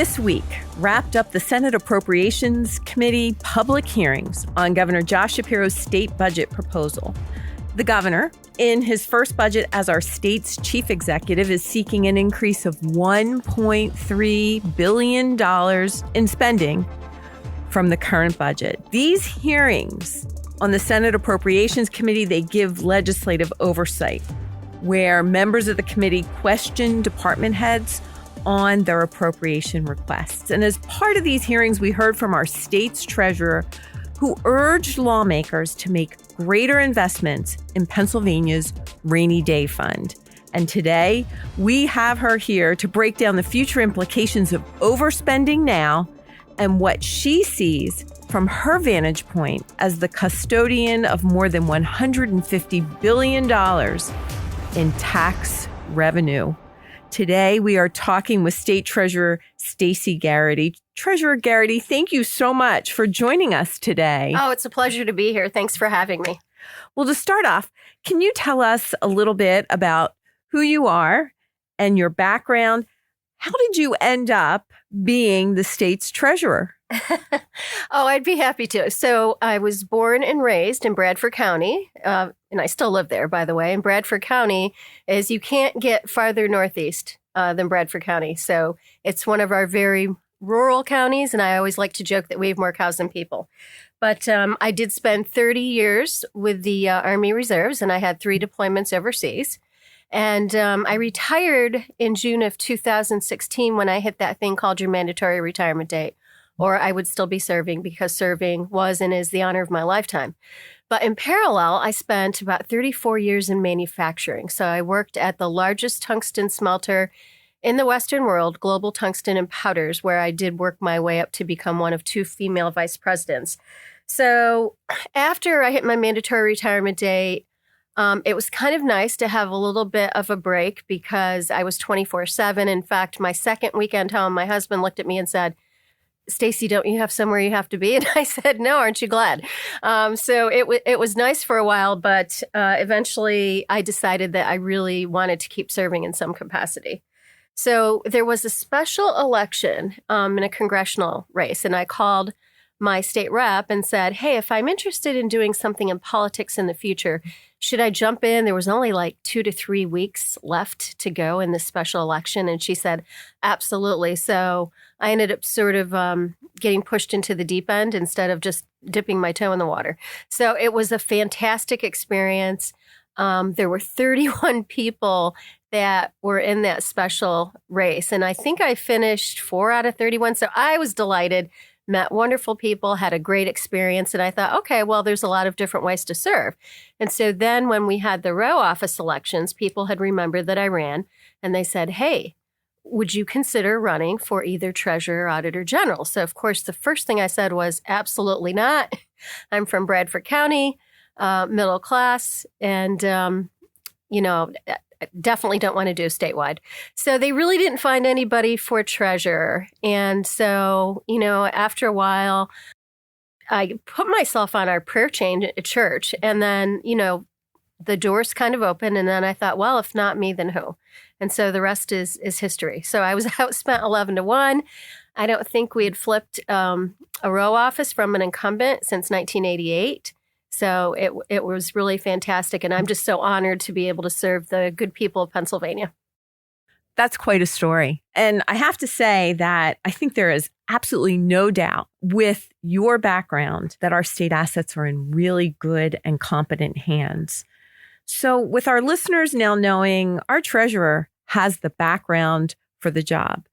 This week wrapped up the Senate Appropriations Committee public hearings on Governor Josh Shapiro's state budget proposal. The governor, in his first budget as our state's chief executive, is seeking an increase of $1.3 billion in spending from the current budget. These hearings on the Senate Appropriations Committee, they give legislative oversight, where members of the committee question department heads on their appropriation requests. And as part of these hearings, we heard from our state's treasurer, who urged lawmakers to make greater investments in Pennsylvania's rainy day fund. And today, we have her here to break down the future implications of overspending now and what she sees from her vantage point as the custodian of more than $150 billion in tax revenue. Today, we are talking with State Treasurer Stacy Garrity. Treasurer Garrity, thank you so much for joining us today. Oh, it's a pleasure to be here. Thanks for having me. Well, to start off, can you tell us a little bit about who you are and your background? How did you end up being the state's treasurer? Oh, I'd be happy to. So I was born and raised in Bradford County, and I still live there, by the way. And Bradford County is, you can't get farther northeast than Bradford County. So it's one of our very rural counties, and I always like to joke that we have more cows than people. But I did spend 30 years with the Army Reserves, and I had 3 deployments overseas. And I retired in June of 2016 when I hit that thing called your mandatory retirement date, or I would still be serving because serving was and is the honor of my lifetime. But in parallel, I spent about 34 years in manufacturing. So I worked at the largest tungsten smelter in the Western world, Global Tungsten and Powders, where I did work my way up to become one of 2 female vice presidents. So after I hit my mandatory retirement date, it was kind of nice to have a little bit of a break because I was 24/7. In fact, my second weekend home, my husband looked at me and said, "Stacy, don't you have somewhere you have to be?" And I said, "No, aren't you glad?" So it was nice for a while, but eventually I decided that I really wanted to keep serving in some capacity. So there was a special election in a congressional race, and I called my state rep and said, "Hey, if I'm interested in doing something in politics in the future, should I jump in?" There was only like 2 to 3 weeks left to go in this special election. And she said, "Absolutely." So I ended up sort of getting pushed into the deep end instead of just dipping my toe in the water. So it was a fantastic experience. There were 31 people that were in that special race. And I think I finished 4 out of 31. So I was delighted. Met wonderful people, had a great experience. And I thought, okay, well, there's a lot of different ways to serve. And so then when we had the row office elections, people had remembered that I ran and they said, "Hey, would you consider running for either treasurer or auditor general?" So of course, the first thing I said was absolutely not. I'm from Bradford County, middle class, and, definitely don't want to do statewide. So they really didn't find anybody for treasurer. And so, after a while, I put myself on our prayer chain at church. And then, the doors kind of opened. And then I thought, well, if not me, then who? And so the rest is history. So I was outspent 11-1. I don't think we had flipped a row office from an incumbent since 1988. So it was really fantastic. And I'm just so honored to be able to serve the good people of Pennsylvania. That's quite a story. And I have to say that I think there is absolutely no doubt with your background that our state assets are in really good and competent hands. So with our listeners now knowing our treasurer has the background for the job,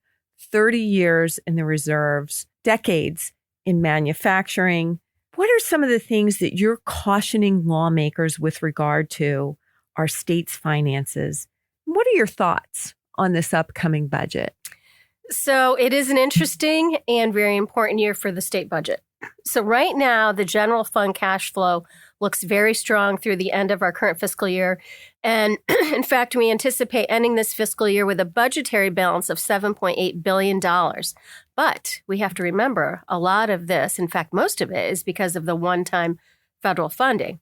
30 years in the reserves, decades in manufacturing, what are some of the things that you're cautioning lawmakers with regard to our state's finances? What are your thoughts on this upcoming budget? So it is an interesting and very important year for the state budget. So right now, the general fund cash flow looks very strong through the end of our current fiscal year. And in fact, we anticipate ending this fiscal year with a budgetary balance of $7.8 billion. But we have to remember a lot of this, in fact, most of it is because of the one-time federal funding.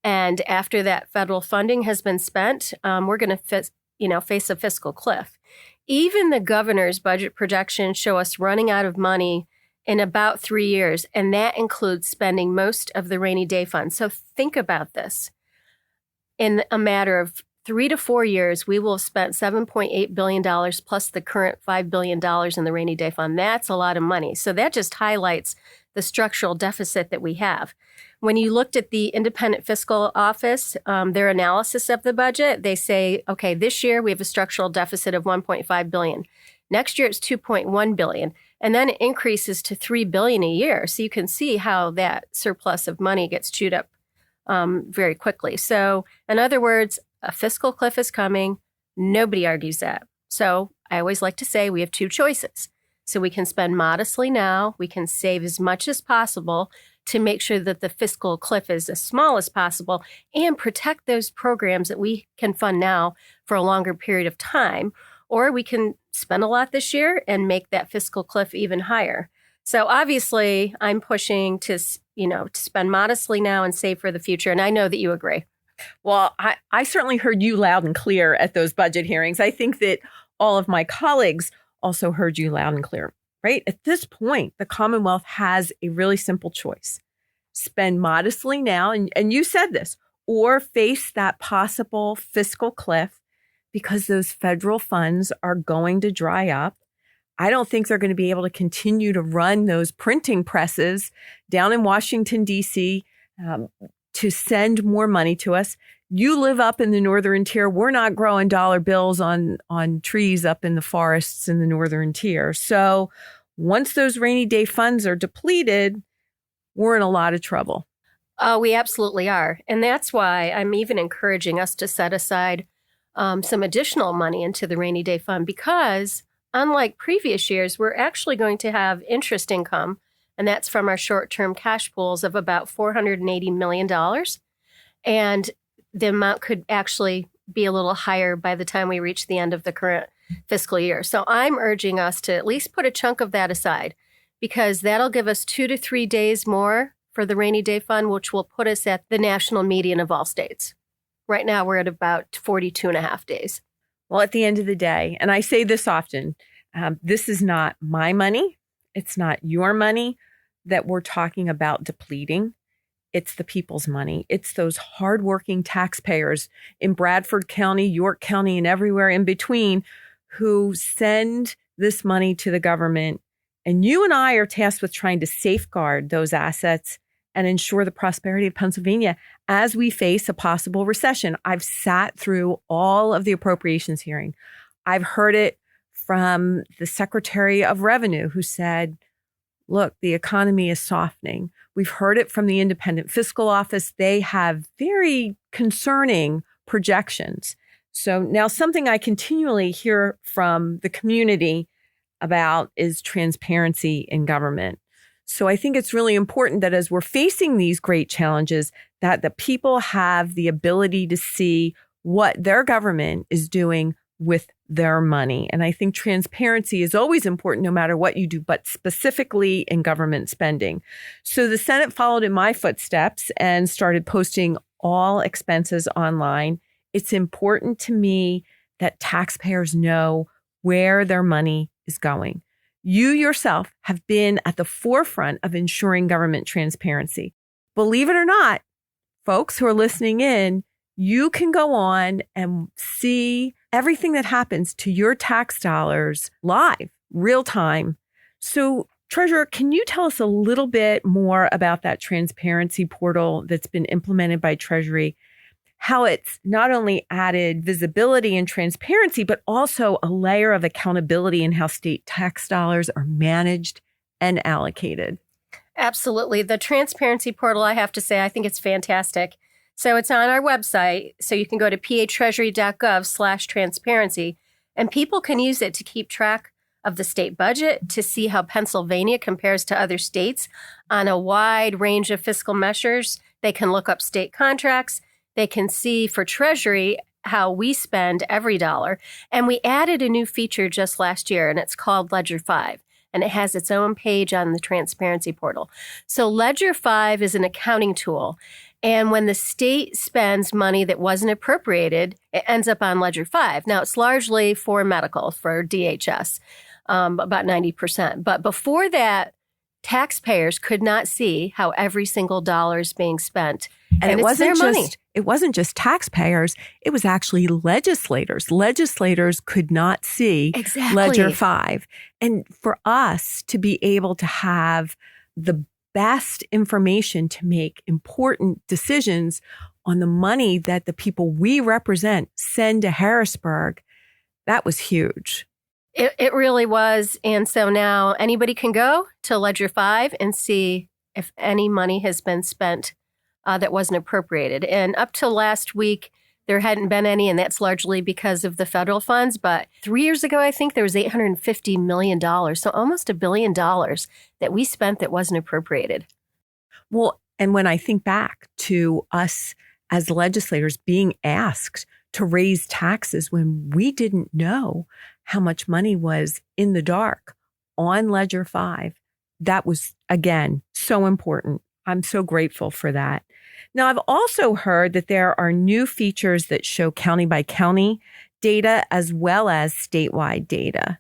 And after that federal funding has been spent, we're going to face a fiscal cliff. Even the governor's budget projections show us running out of money in about 3 years, and that includes spending most of the rainy day fund. So think about this. In a matter of 3 to 4 years, we will have spent $7.8 billion plus the current $5 billion in the rainy day fund. That's a lot of money. So that just highlights the structural deficit that we have. When you looked at the Independent Fiscal Office, their analysis of the budget, they say, okay, this year we have a structural deficit of $1.5 billion. Next year it's $2.1 billion. And then it increases to $3 billion a year. So you can see how that surplus of money gets chewed up very quickly. So in other words, a fiscal cliff is coming. Nobody argues that. So I always like to say we have two choices. So we can spend modestly now. We can save as much as possible to make sure that the fiscal cliff is as small as possible and protect those programs that we can fund now for a longer period of time. Or we can spend a lot this year and make that fiscal cliff even higher. So obviously I'm pushing to spend modestly now and save for the future. And I know that you agree. Well, I certainly heard you loud and clear at those budget hearings. I think that all of my colleagues also heard you loud and clear, right? At this point, the Commonwealth has a really simple choice. Spend modestly now, and you said this, or face that possible fiscal cliff because those federal funds are going to dry up. I don't think they're going to be able to continue to run those printing presses down in Washington, D.C., to send more money to us. You live up in the northern tier. We're not growing dollar bills on trees up in the forests in the northern tier. So once those rainy day funds are depleted, we're in a lot of trouble. We absolutely are. And that's why I'm even encouraging us to set aside some additional money into the rainy day fund, because unlike previous years, we're actually going to have interest income. And that's from our short-term cash pools of about $480 million. And the amount could actually be a little higher by the time we reach the end of the current fiscal year. So I'm urging us to at least put a chunk of that aside, because that'll give us 2 to 3 days more for the rainy day fund, which will put us at the national median of all states. Right now, we're at about 42 and a half days. Well, at the end of the day, and I say this often, this is not my money. It's not your money that we're talking about depleting. It's the people's money. It's those hardworking taxpayers in Bradford County, York County, and everywhere in between who send this money to the government. And you and I are tasked with trying to safeguard those assets and ensure the prosperity of Pennsylvania as we face a possible recession. I've sat through all of the appropriations hearing. I've heard it from the Secretary of Revenue, who said, look, the economy is softening. We've heard it from the Independent Fiscal Office. They have very concerning projections. So now something I continually hear from the community about is transparency in government. So I think it's really important that as we're facing these great challenges, that the people have the ability to see what their government is doing with their money. And I think transparency is always important no matter what you do, but specifically in government spending. So the Senate followed in my footsteps and started posting all expenses online. It's important to me that taxpayers know where their money is going. You yourself have been at the forefront of ensuring government transparency. Believe it or not, folks who are listening in, you can go on and see everything that happens to your tax dollars live, real time. So, Treasurer, can you tell us a little bit more about that transparency portal that's been implemented by Treasury, how it's not only added visibility and transparency, but also a layer of accountability in how state tax dollars are managed and allocated? Absolutely. The transparency portal, I have to say, I think it's fantastic. So it's on our website. So you can go to patreasury.gov/transparency, and people can use it to keep track of the state budget, to see how Pennsylvania compares to other states on a wide range of fiscal measures. They can look up state contracts. They can see for Treasury how we spend every dollar. And we added a new feature just last year, and it's called Ledger 5. And it has its own page on the transparency portal. So Ledger 5 is an accounting tool. And when the state spends money that wasn't appropriated, it ends up on Ledger 5. Now, it's largely for medical, for DHS, about 90%. But before that, taxpayers could not see how every single dollar is being spent. And it's their money. It wasn't just taxpayers. It was actually legislators. Legislators could not see Ledger 5. And for us to be able to have the best information to make important decisions on the money that the people we represent send to Harrisburg, that was huge. It really was. And so now anybody can go to Ledger 5 and see if any money has been spent that wasn't appropriated. And up till last week, there hadn't been any, and that's largely because of the federal funds. But 3 years ago, I think there was $850 million, so almost $1 billion that we spent that wasn't appropriated. Well, and when I think back to us as legislators being asked to raise taxes when we didn't know how much money was in the dark on Ledger 5, that was, again, so important. I'm so grateful for that. Now, I've also heard that there are new features that show county by county data as well as statewide data.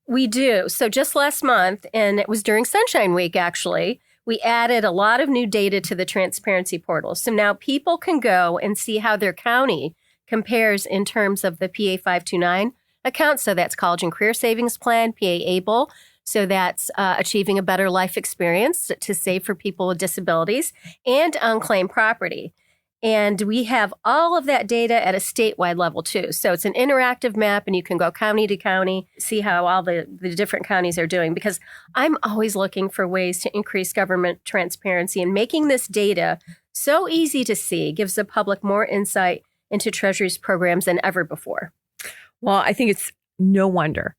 We do. So just last month, and it was during Sunshine Week, actually, we added a lot of new data to the transparency portal. So now people can go and see how their county compares in terms of the PA 529 account. So that's College and Career Savings Plan, PA ABLE. So that's achieving a better life experience to save for people with disabilities and unclaimed property. And we have all of that data at a statewide level too. So it's an interactive map and you can go county to county, see how all the different counties are doing, because I'm always looking for ways to increase government transparency, and making this data so easy to see gives the public more insight into Treasury's programs than ever before. Well, I think it's no wonder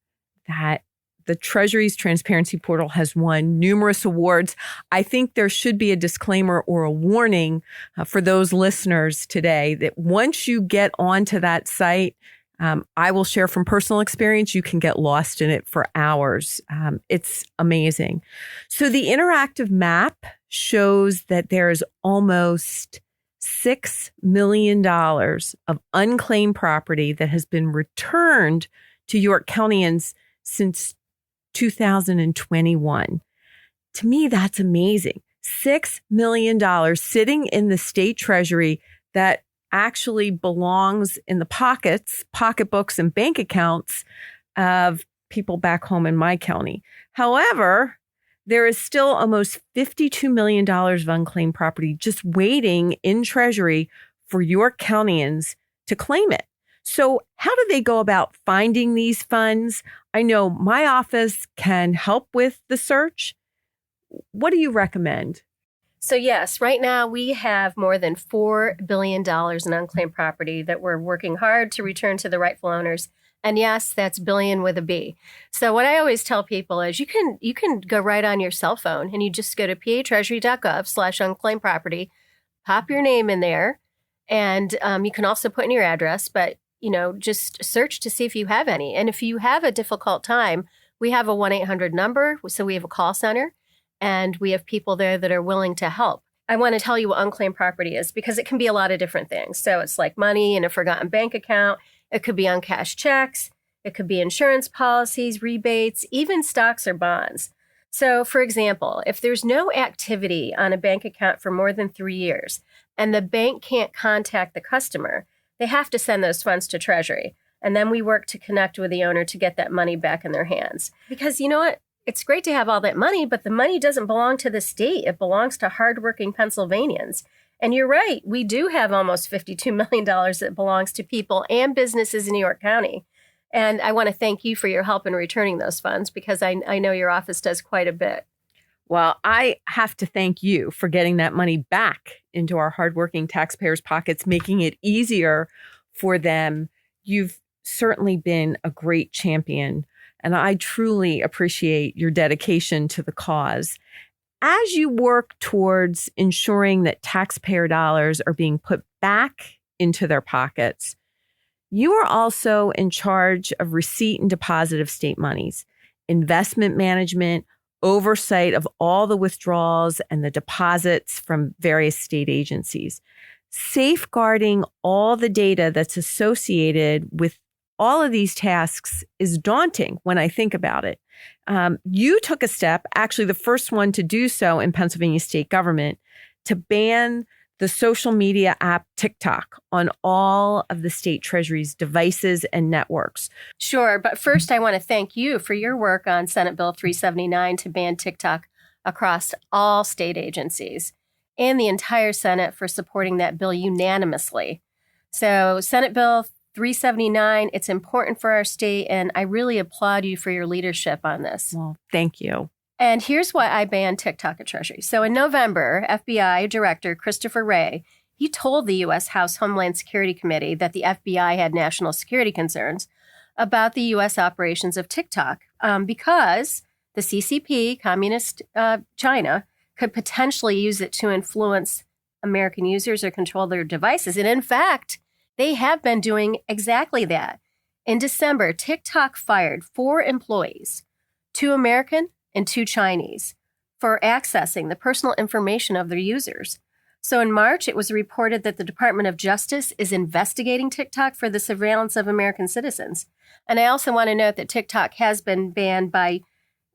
that the Treasury's Transparency Portal has won numerous awards. I think there should be a disclaimer or a warning for those listeners today that once you get onto that site, I will share from personal experience, you can get lost in it for hours. It's amazing. So the interactive map shows that there is almost $6 million of unclaimed property that has been returned to York Countyans since 2021. To me, that's amazing. $6 million sitting in the state treasury that actually belongs in the pocketbooks, and bank accounts of people back home in my county. However, there is still almost $52 million of unclaimed property just waiting in treasury for York Countyans to claim it. So how do they go about finding these funds? I know my office can help with the search. What do you recommend? So yes, right now we have more than $4 billion in unclaimed property that we're working hard to return to the rightful owners. And yes, that's billion with a B. So what I always tell people is you can go right on your cell phone and you just go to patreasury.gov/unclaimed property, pop your name in there, and you can also put in your address, but just search to see if you have any. And if you have a difficult time, we have a 1-800 number. So we have a call center and we have people there that are willing to help. I want to tell you what unclaimed property is because it can be a lot of different things. So it's like money in a forgotten bank account. It could be uncashed checks. It could be insurance policies, rebates, even stocks or bonds. So for example, if there's no activity on a bank account for more than 3 years and the bank can't contact the customer, they have to send those funds to Treasury. And then we work to connect with the owner to get that money back in their hands. Because you know what? It's great to have all that money, but the money doesn't belong to the state. It belongs to hardworking Pennsylvanians. And you're right. We do have almost $52 million that belongs to people and businesses in New York County. And I want to thank you for your help in returning those funds because I know your office does quite a bit. Well, I have to thank you for getting that money back into our hardworking taxpayers' pockets, making it easier for them. You've certainly been a great champion, and I truly appreciate your dedication to the cause. As you work towards ensuring that taxpayer dollars are being put back into their pockets, you are also in charge of receipt and deposit of state monies, investment management, oversight of all the withdrawals and the deposits from various state agencies. Safeguarding all the data that's associated with all of these tasks is daunting when I think about it. You took a step, actually the first one to do so in Pennsylvania state government, to ban the social media app TikTok on all of the state treasury's devices and networks. Sure, but first I want to thank you for your work on Senate Bill 379 to ban TikTok across all state agencies, and the entire Senate for supporting that bill unanimously. So Senate Bill 379, it's important for our state, and I really applaud you for your leadership on this. Well, thank you. And here's why I banned TikTok at Treasury. So in November, FBI Director Christopher Wray, he told the U.S. House Homeland Security Committee that the FBI had national security concerns about the U.S. operations of TikTok because the CCP, Communist China, could potentially use it to influence American users or control their devices. And in fact, they have been doing exactly that. In December, TikTok fired 4 employees, 2 American and 2 Chinese, for accessing the personal information of their users. So in March, it was reported that the Department of Justice is investigating TikTok for the surveillance of American citizens. And I also want to note that TikTok has been banned by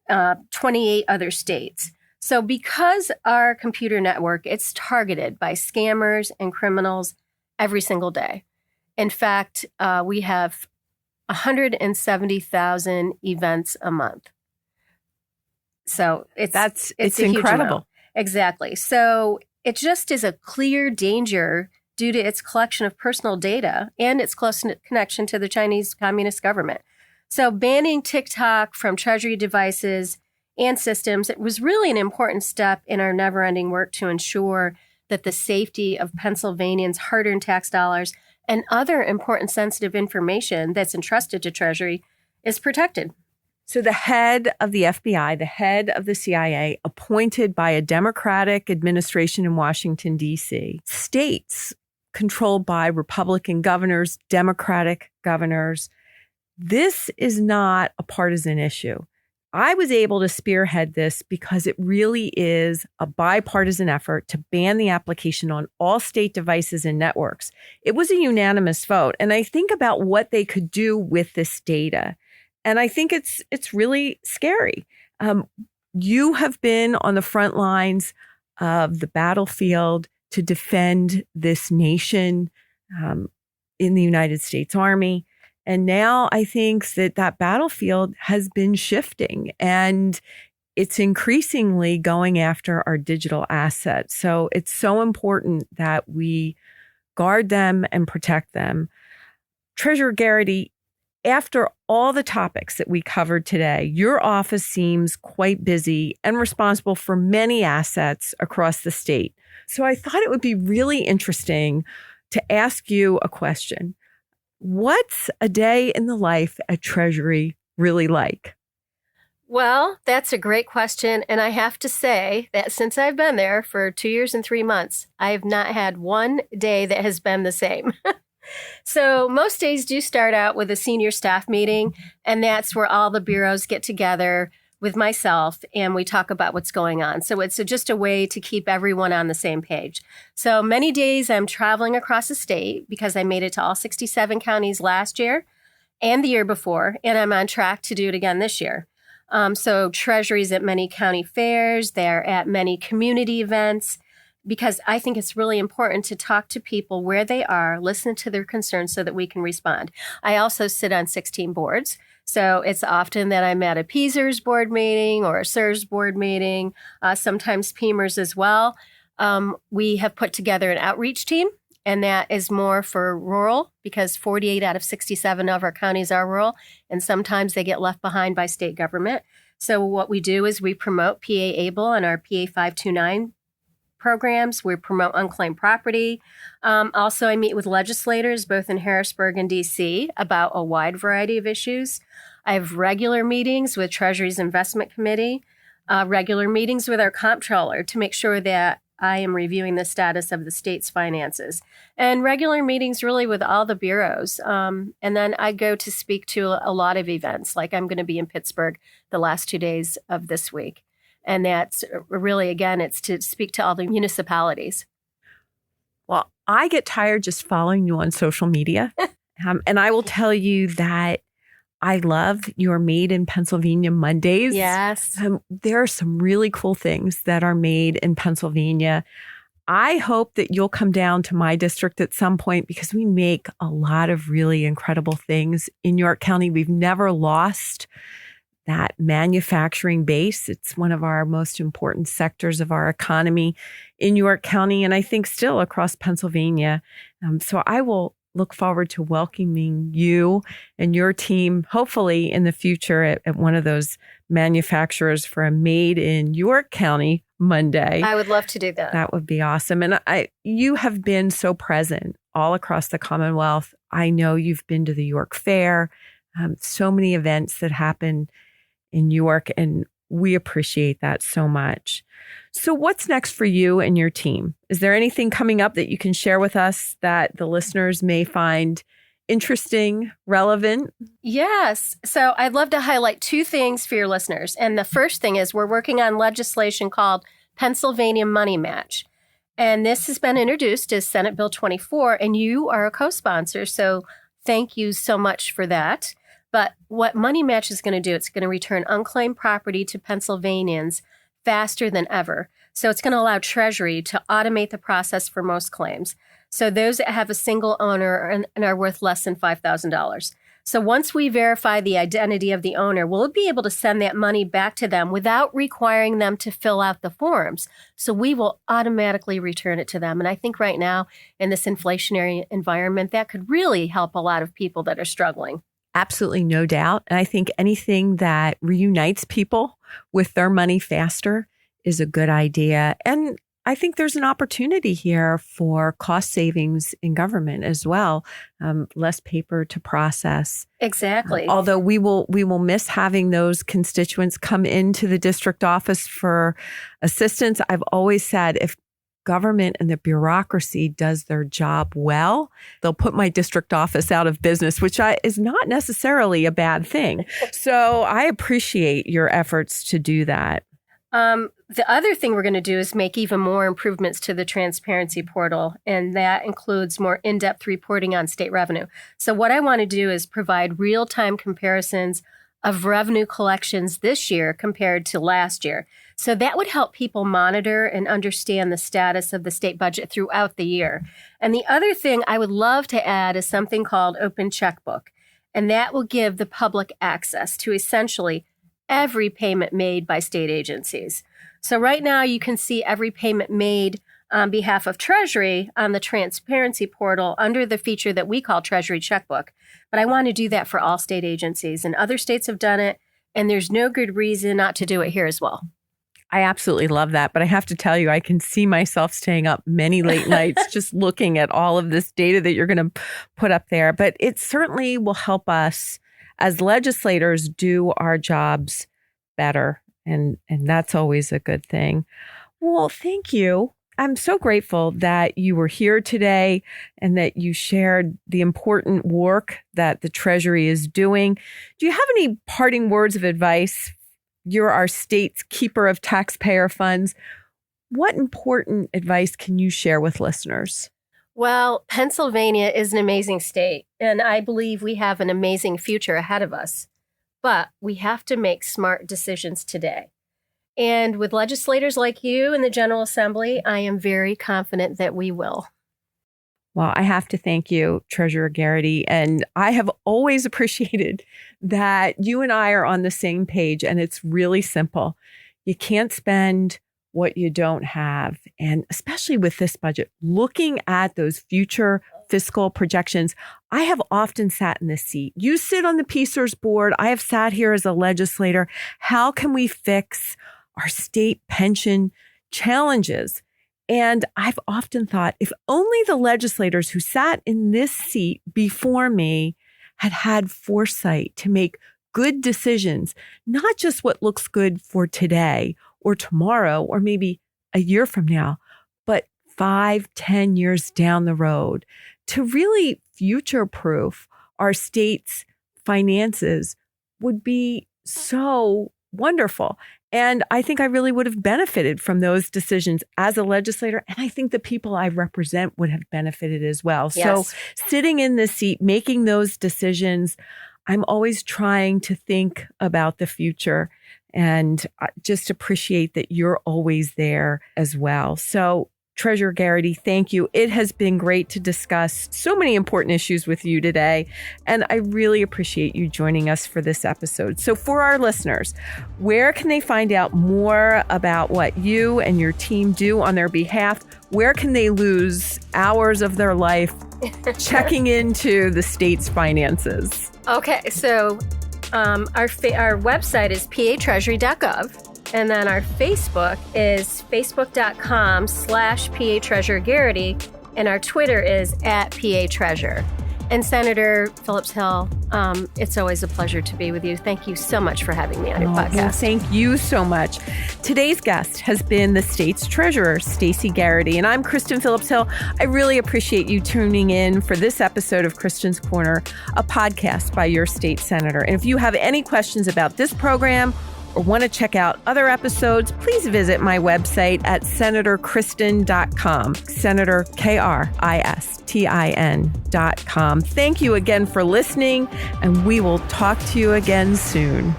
28 other states. So because our computer network, it's targeted by scammers and criminals every single day. In fact, we have 170,000 events a month. So it's incredible. Exactly. So it just is a clear danger due to its collection of personal data and its close connection to the Chinese Communist government. So banning TikTok from Treasury devices and systems, it was really an important step in our never-ending work to ensure that the safety of Pennsylvanians' hard-earned tax dollars and other important sensitive information that's entrusted to Treasury is protected. So the head of the FBI, the head of the CIA, appointed by a Democratic administration in Washington, D.C., states controlled by Republican governors, Democratic governors. This is not a partisan issue. I was able to spearhead this because it really is a bipartisan effort to ban the application on all state devices and networks. It was a unanimous vote. And I think about what they could do with this data. And I think it's really scary. You have been on the front lines of the battlefield to defend this nation in the United States Army. And now I think that battlefield has been shifting and it's increasingly going after our digital assets. So it's so important that we guard them and protect them. Treasurer Garrity, after all the topics that we covered today, your office seems quite busy and responsible for many assets across the state. So I thought it would be really interesting to ask you a question. What's a day in the life at Treasury really like? Well, that's a great question. And I have to say that since I've been there for 2 years and 3 months, I have not had one day that has been the same. So most days do start out with a senior staff meeting, and that's where all the bureaus get together with myself and we talk about what's going on. So it's just a way to keep everyone on the same page. So many days I'm traveling across the state because I made it to all 67 counties last year and the year before, and I'm on track to do it again this year. So Treasury's at many county fairs, they're at many community events, because I think it's really important to talk to people where they are, listen to their concerns so that we can respond. I also sit on 16 boards. So it's often that I'm at a PSERS board meeting or a SERS board meeting, sometimes PEMERS as well. We have put together an outreach team, and that is more for rural because 48 out of 67 of our counties are rural, and sometimes they get left behind by state government. So what we do is we promote PA ABLE and our PA 529 programs. We promote unclaimed property. Also, I meet with legislators both in Harrisburg and D.C. about a wide variety of issues. I have regular meetings with Treasury's Investment Committee, regular meetings with our comptroller to make sure that I am reviewing the status of the state's finances, and regular meetings really with all the bureaus. And then I go to speak to a lot of events, like I'm going to be in Pittsburgh the last 2 days of this week. And that's really, again, it's to speak to all the municipalities. Well, I get tired just following you on social media. And I will tell you that I love your Made in Pennsylvania Mondays. Yes. There are some really cool things that are made in Pennsylvania. I hope that you'll come down to my district at some point because we make a lot of really incredible things in York County. We've never lost that manufacturing base. It's one of our most important sectors of our economy in York County, and I think still across Pennsylvania. So I will look forward to welcoming you and your team, hopefully in the future at one of those manufacturers for a Made in York County Monday. I would love to do that. That would be awesome. And you have been so present all across the Commonwealth. I know you've been to the York Fair, so many events that happen in York, and we appreciate that so much. So what's next for you and your team? Is there anything coming up that you can share with us that the listeners may find interesting, relevant? Yes. So I'd love to highlight two things for your listeners. And the first thing is we're working on legislation called Pennsylvania Money Match. And this has been introduced as Senate Bill 24, and you are a co-sponsor. So thank you so much for that. But what Money Match is going to do, it's going to return unclaimed property to Pennsylvanians faster than ever. So it's going to allow Treasury to automate the process for most claims. So those that have a single owner and are worth less than $5,000. So once we verify the identity of the owner, we'll be able to send that money back to them without requiring them to fill out the forms. So we will automatically return it to them. And I think right now in this inflationary environment, that could really help a lot of people that are struggling. Absolutely, no doubt. And I think anything that reunites people with their money faster is a good idea. And I think there's an opportunity here for cost savings in government as well, less paper to process. Exactly. Although we will miss having those constituents come into the district office for assistance. I've always said if government and the bureaucracy does their job well, they'll put my district office out of business, which is not necessarily a bad thing. So I appreciate your efforts to do that. The other thing we're going to do is make even more improvements to the transparency portal, and that includes more in-depth reporting on state revenue. So what I want to do is provide real-time comparisons of revenue collections this year compared to last year. So that would help people monitor and understand the status of the state budget throughout the year. And the other thing I would love to add is something called Open Checkbook, and that will give the public access to essentially every payment made by state agencies. So right now you can see every payment made on behalf of Treasury on the transparency portal under the feature that we call Treasury Checkbook. But I want to do that for all state agencies, and other states have done it, and there's no good reason not to do it here as well. I absolutely love that. But I have to tell you, I can see myself staying up many late nights just looking at all of this data that you're going to put up there. But it certainly will help us as legislators do our jobs better. And that's always a good thing. Well, thank you. I'm so grateful that you were here today and that you shared the important work that the Treasury is doing. Do you have any parting words of advice? You're our state's keeper of taxpayer funds. What important advice can you share with listeners? Well, Pennsylvania is an amazing state, and I believe we have an amazing future ahead of us. But we have to make smart decisions today. And with legislators like you in the General Assembly, I am very confident that we will. Well, I have to thank you, Treasurer Garrity. And I have always appreciated that you and I are on the same page. And it's really simple. You can't spend what you don't have. And especially with this budget, looking at those future fiscal projections, I have often sat in this seat. You sit on the PCERS board. I have sat here as a legislator. How can we fix our state pension challenges? And I've often thought, if only the legislators who sat in this seat before me had had foresight to make good decisions, not just what looks good for today or tomorrow or maybe a year from now, but 5-10 years down the road to really future-proof our state's finances would be so wonderful. And I think I really would have benefited from those decisions as a legislator. And I think the people I represent would have benefited as well. Yes. So sitting in this seat, making those decisions, I'm always trying to think about the future and just appreciate that you're always there as well. So Treasurer Garrity, thank you. It has been great to discuss so many important issues with you today, and I really appreciate you joining us for this episode. So for our listeners, where can they find out more about what you and your team do on their behalf? Where can they lose hours of their life checking into the state's finances? Okay, so our website is patreasury.gov. And then our Facebook is facebook.com/PA-Treasurer-Garrity. And our Twitter is @PA-Treasurer. And Senator Phillips-Hill, it's always a pleasure to be with you. Thank you so much for having me on your podcast. Well, thank you so much. Today's guest has been the state's treasurer, Stacy Garrity, and I'm Kristen Phillips-Hill. I really appreciate you tuning in for this episode of Kristen's Corner, a podcast by your state senator. And if you have any questions about this program or want to check out other episodes, please visit my website at senatorkristen.com, Senator KRISTIN.com. Thank you again for listening, and we will talk to you again soon.